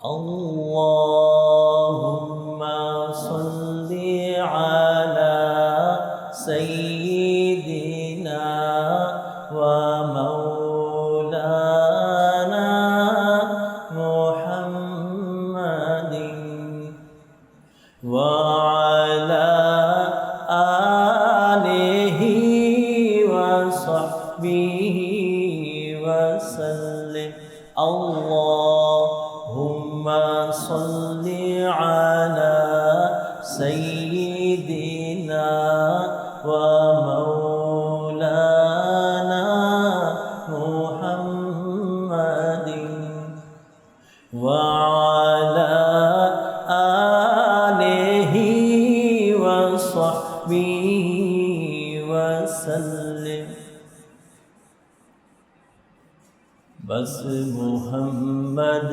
اللهم صل على سيدنا ومولانا محمد وعلى آله وصحبه وسلم اللهم صل على سيدنا ومولانا محمد وعلى آله وصحبه وسلم بس محمد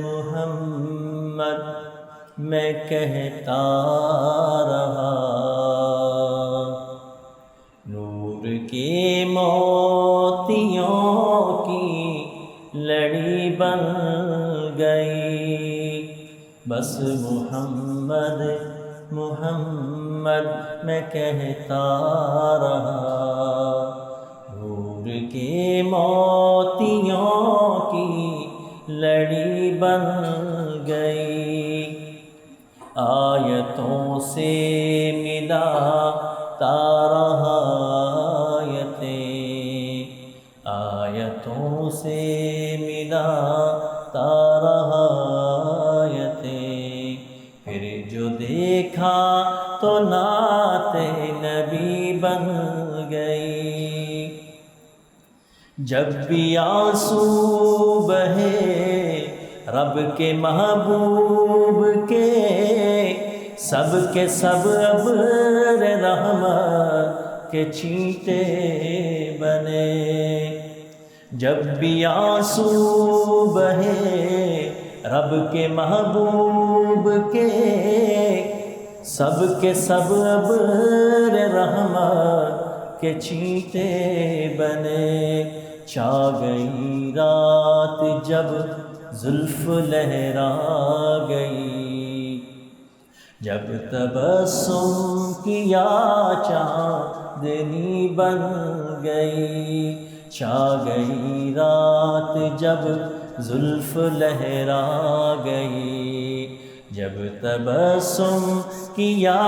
محمد میں کہتا رہا، نور کے موتیوں کی لڑی بن گئی۔ بس محمد محمد میں کہتا رہا، نور کے موتیوں کی لڑی بن گئی۔ آیتوں سے ملا رہا آیتیں، آیتوں سے ملا رہا آیتیں، پھر جو دیکھا تو نعت نبی بن گئی۔ جب بھی آنسو بہے رب کے محبوب کے، سب کے سب ابر رحمت کے چھینٹے بنے۔ جب بھی آنسو بہے رب کے محبوب کے، سب کے سب ابر رحمت کے چھینٹے بنے۔ چھا گئی رات جب زلف لہرا گئی، جب تبسم کیا چاندنی بن گئی۔ چھا گئی رات جب زلف لہرا گئی، جب تبسم کیا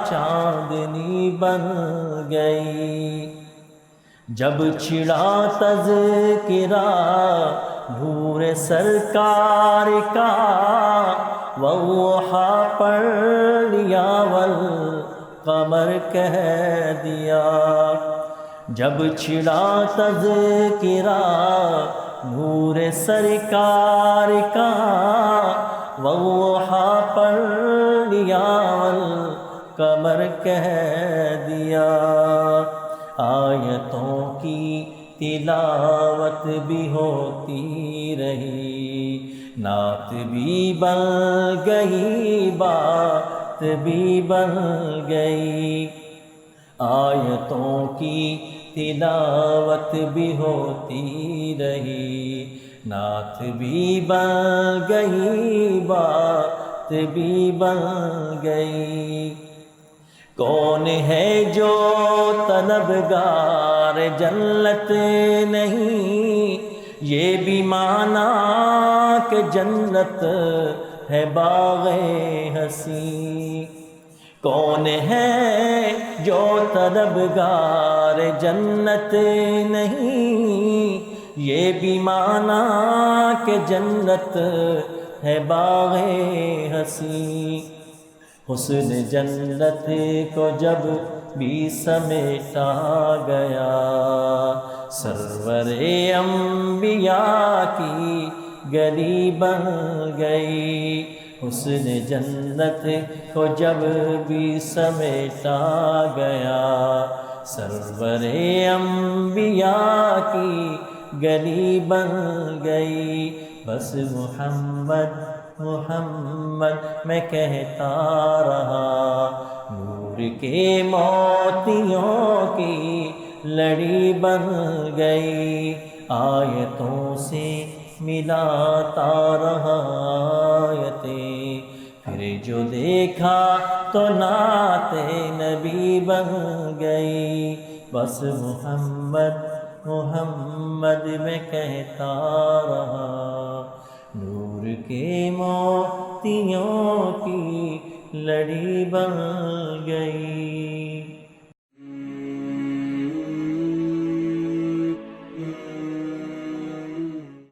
چاندنی بن گئی۔ جب چھڑا تذکرہ نور سرکار کا، والضحیٰ پڑھ لیا والقمر کہہ دیا۔ جب چھڑا تذکرہ نور سرکار کا، والضحیٰ پڑھ لیا والقمر کہہ دیا۔ آیتوں کی تلاوت بھی ہوتی رہی، نعت بھی بن گئی، بات بھی بن گئی۔ آیتوں کی تلاوت بھی ہوتی رہی، نعت بھی بن گئی، بات بھی بن گئی۔ کون ہے جو طلبگار جنت نہیں، یہ بھی مانا کہ جنت ہے باغ حسین۔ کون ہے جو طلبگار جنت نہیں، یہ بھی مانا کہ جنت ہے باغ حسین۔ حسن جنت کو جب بھی سمیٹا گیا، سرور انبیاء کی گلی بن گئی۔ حسن جنت کو جب بھی سمیٹا گیا، سرور انبیاء کی گلی بن گئی۔ بس محمد محمد میں کہتا رہا، نور کے موتیوں کی لڑی بن گئی، آیتوں سے ملاتا رہا دیکھا تو نعت نبی بن گئی، بس محمد محمد میں کہتا رہا، نور کے موتیوں کی لڑی بن